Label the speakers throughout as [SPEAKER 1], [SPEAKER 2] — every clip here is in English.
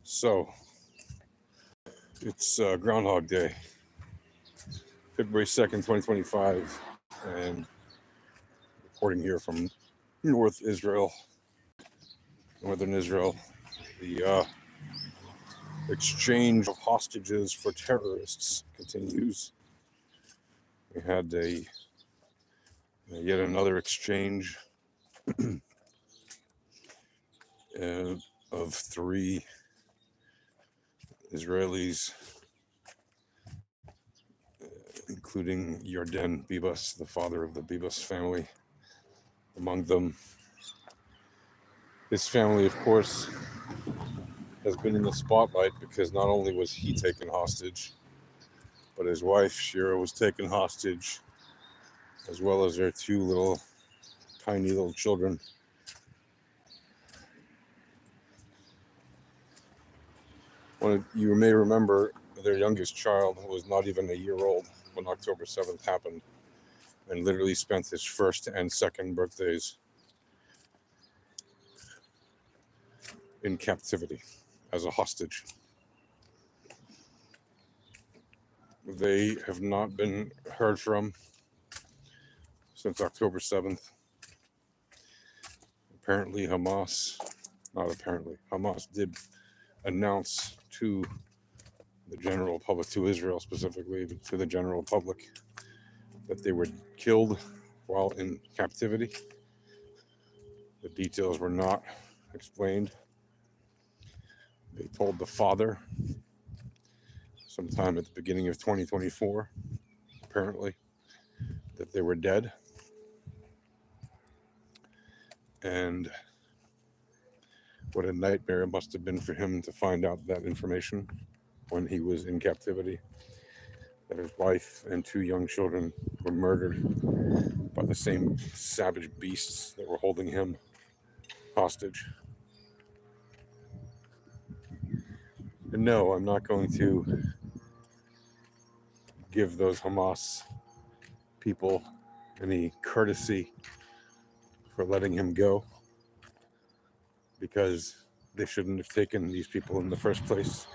[SPEAKER 1] So it's Groundhog Day, February 2nd, 2025, and reporting here from northern Israel. The exchange of hostages for terrorists continues. We had yet another exchange of three Israelis, including Bibas, the father of the Bibas family, among them. His family, of course, has been in the spotlight because not only was he taken hostage, but his wife, Shira, was taken hostage, as well as their two tiny little children. You may remember their youngest child was not even a year old when October 7th happened, and literally spent his first and second birthdays in captivity as a hostage. They have not been heard from since October 7th. Hamas did announce to the general public, to Israel specifically, but to the general public, that they were killed while in captivity. The details were not explained. They told the father sometime at the beginning of 2024, apparently, that they were dead. And what a nightmare it must have been for him to find out that information when he was in captivity, that his wife and two young children were murdered by the same savage beasts that were holding him hostage. And no, I'm not going to give those Hamas people any courtesy for letting him go, because they shouldn't have taken these people in the first place.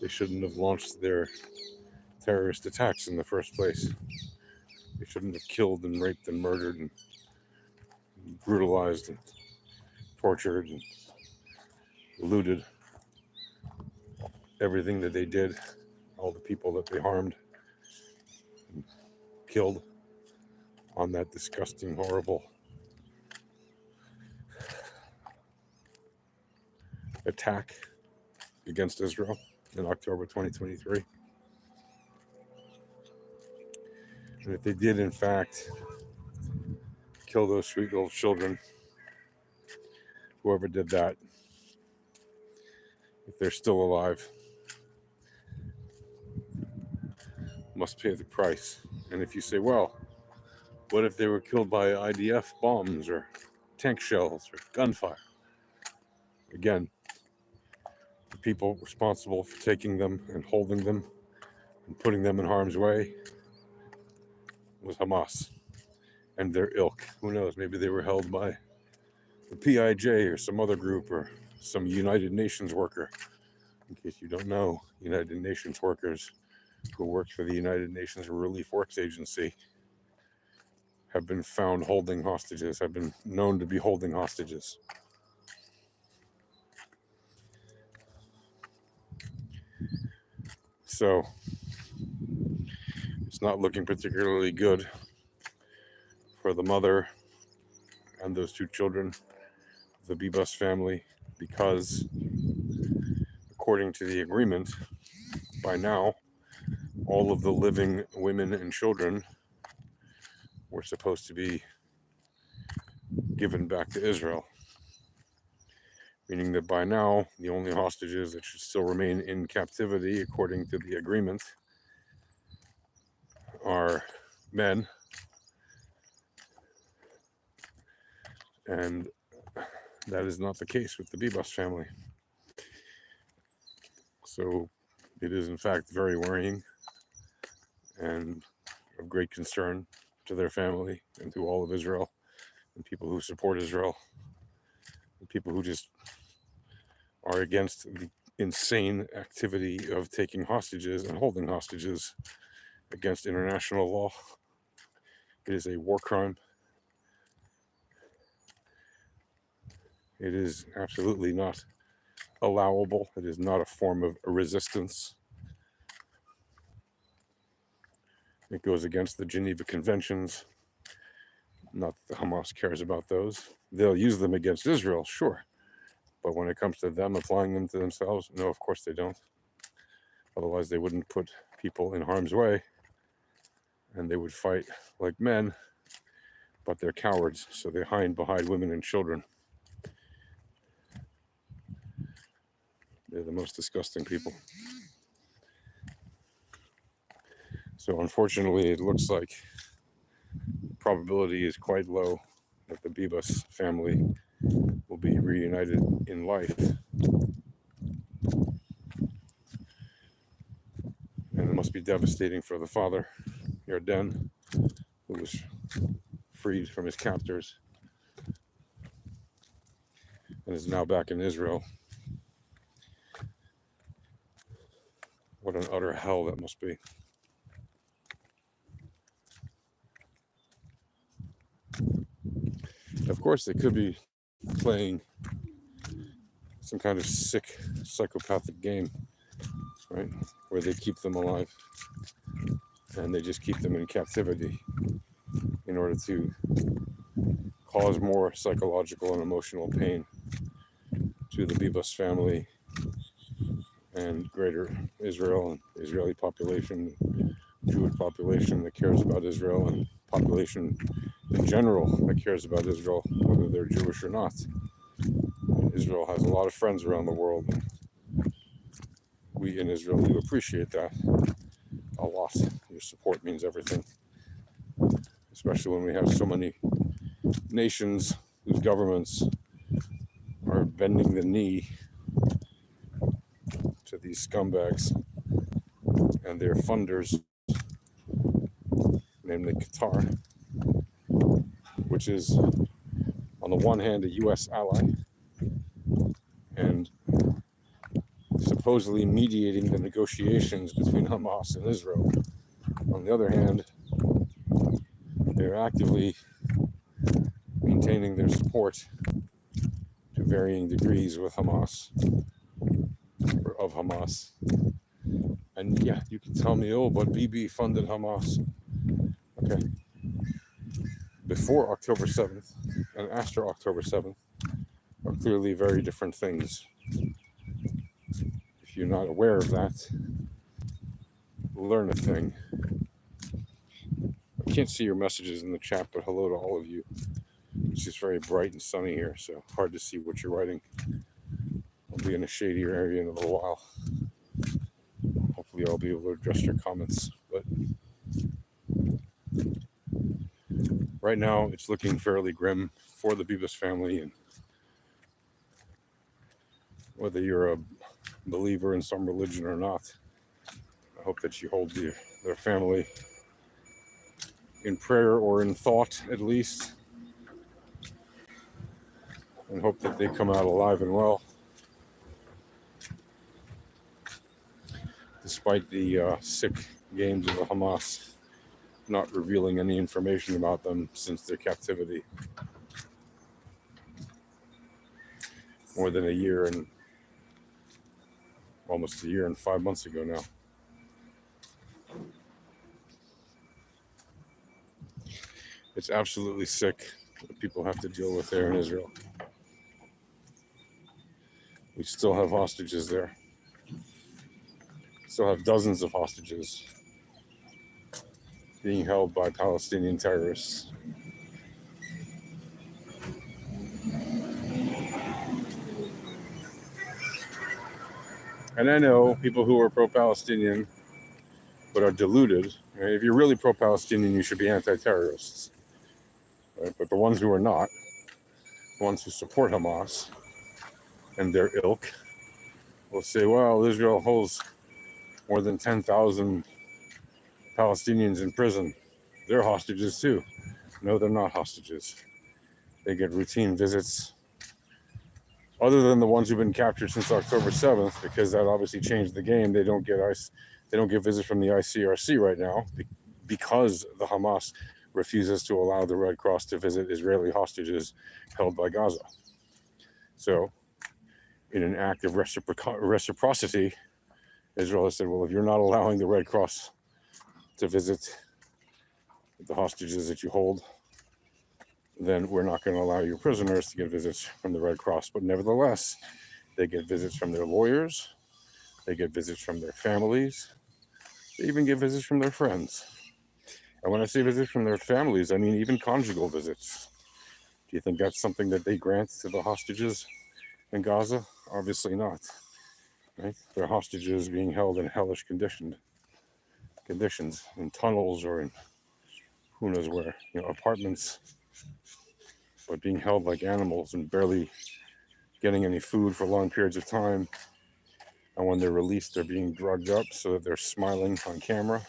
[SPEAKER 1] They shouldn't have launched their terrorist attacks in the first place. They shouldn't have killed and raped and murdered and brutalized and tortured and looted everything that they did, all the people that they harmed and killed on that disgusting, horrible attack against Israel in October 2023. And if they did, in fact, kill those sweet little children, whoever did that, if they're still alive, must pay the price. And if you say, well, what if they were killed by IDF bombs or tank shells or gunfire? Again, the people responsible for taking them and holding them and putting them in harm's way was Hamas and their ilk. Who knows? Maybe they were held by the PIJ or some other group or some United Nations worker. In case you don't know, United Nations workers who worked for the United Nations Relief Works Agency have been found holding hostages, have been known to be holding hostages. So it's not looking particularly good for the mother and those two children, the Bibas family, because according to the agreement, by now, all of the living women and children were supposed to be given back to Israel. Meaning that by now, the only hostages that should still remain in captivity, according to the agreement, are men. And that is not the case with the Bibas family. So it is, in fact, very worrying and of great concern to their family and to all of Israel and people who support Israel and people who just are against the insane activity of taking hostages and holding hostages against international law. It is a war crime. It is absolutely not allowable. It is not a form of resistance. It goes against the Geneva Conventions. Not that Hamas cares about those. They'll use them against Israel, sure. But when it comes to them applying them to themselves, no, of course they don't. Otherwise, they wouldn't put people in harm's way, and they would fight like men, but they're cowards, so they hide behind women and children. They're the most disgusting people. So unfortunately, it looks like the probability is quite low that the Bibas family will be reunited in life. And it must be devastating for the father, Yarden, who was freed from his captors and is now back in Israel. What an utter hell that must be. Of course, they could be playing some kind of sick, psychopathic game, right? Where they keep them alive and they just keep them in captivity in order to cause more psychological and emotional pain to the Bibas family and greater Israel and the Israeli population, Jewish population that cares about Israel, and population in general that cares about Israel, whether they're Jewish or not. Israel has a lot of friends around the world. We in Israel do appreciate that a lot. Your support means everything, especially when we have so many nations whose governments are bending the knee to these scumbags and their funders, namely Qatar, which is on the one hand a US ally and supposedly mediating the negotiations between Hamas and Israel. On the other hand, they're actively maintaining their support to varying degrees with Hamas, or of Hamas. And yeah, you can tell me, oh, but Bibi funded Hamas. Okay. Before October 7th and after October 7th are clearly very different things. If you're not aware of that, learn a thing. I can't see your messages in the chat, but hello to all of you. It's just very bright and sunny here, so hard to see what you're writing. I'll be in a shadier area in a little while. Hopefully I'll be able to address your comments. But right now it's looking fairly grim for the Bibas family, and whether you're a believer in some religion or not, I hope that you hold their family in prayer or in thought at least, and hope that they come out alive and well, despite the sick games of the Hamas not revealing any information about them since their captivity more than a year and almost a year and 5 months ago now. It's absolutely sick what people have to deal with there in Israel. We still have hostages there. Still have dozens of hostages being held by Palestinian terrorists. And I know people who are pro-Palestinian but are deluded. If you're really pro-Palestinian, you should be anti-terrorists. Right? But the ones who are not, the ones who support Hamas and their ilk, will say, well, Israel holds more than 10,000 Palestinians in prison. They're hostages too. No, they're not hostages. They get routine visits other than the ones who've been captured since October 7th, because that obviously changed the game. They don't get visits from the ICRC right now because the Hamas refuses to allow the Red Cross to visit Israeli hostages held by Gaza. So, in an act of reciprocity, Israel has said, well, if you're not allowing the Red Cross to visit the hostages that you hold, then we're not going to allow your prisoners to get visits from the Red Cross. But nevertheless, they get visits from their lawyers, they get visits from their families, they even get visits from their friends. And when I say visits from their families, I mean even conjugal visits. Do you think that's something that they grant to the hostages in Gaza? Obviously not. Right? They're hostages being held in hellish conditions, in tunnels or in who knows where, apartments, but being held like animals and barely getting any food for long periods of time. And when they're released, they're being drugged up so that they're smiling on camera.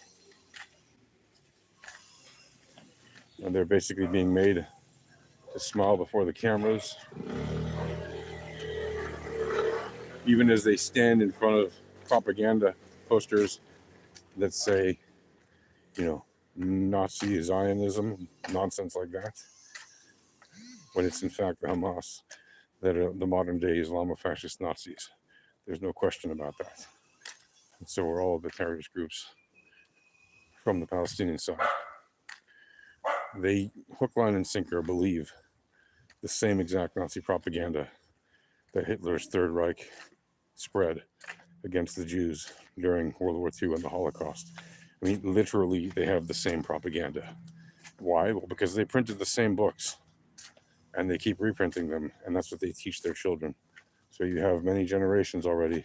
[SPEAKER 1] And they're basically being made to smile before the cameras, even as they stand in front of propaganda posters that say, Nazi Zionism, nonsense like that, when it's in fact the Hamas that are the modern day Islamofascist Nazis. There's no question about that. And so are all of the terrorist groups from the Palestinian side. They hook, line, and sinker believe the same exact Nazi propaganda that Hitler's Third Reich spread against the Jews during World War II and the Holocaust. I mean, literally, they have the same propaganda. Why? Well, because they printed the same books and they keep reprinting them, and that's what they teach their children. So you have many generations already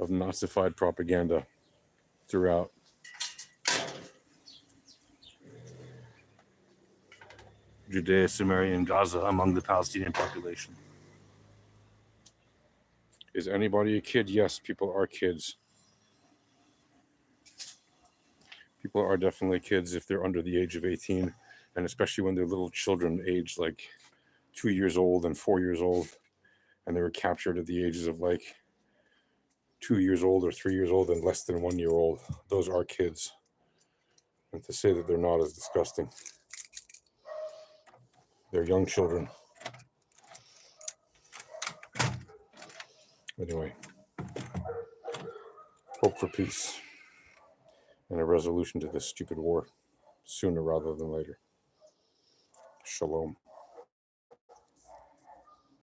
[SPEAKER 1] of Nazified propaganda throughout Judea, Samaria, and Gaza among the Palestinian population. Is anybody a kid? Yes, people are kids. People are definitely kids if they're under the age of 18, and especially when they're little children aged like 2 years old and 4 years old, and they were captured at the ages of like 2 years old or 3 years old and less than 1 year old. Those are kids. And to say that they're not is disgusting. They're young children. Anyway, hope for peace and a resolution to this stupid war sooner rather than later. Shalom.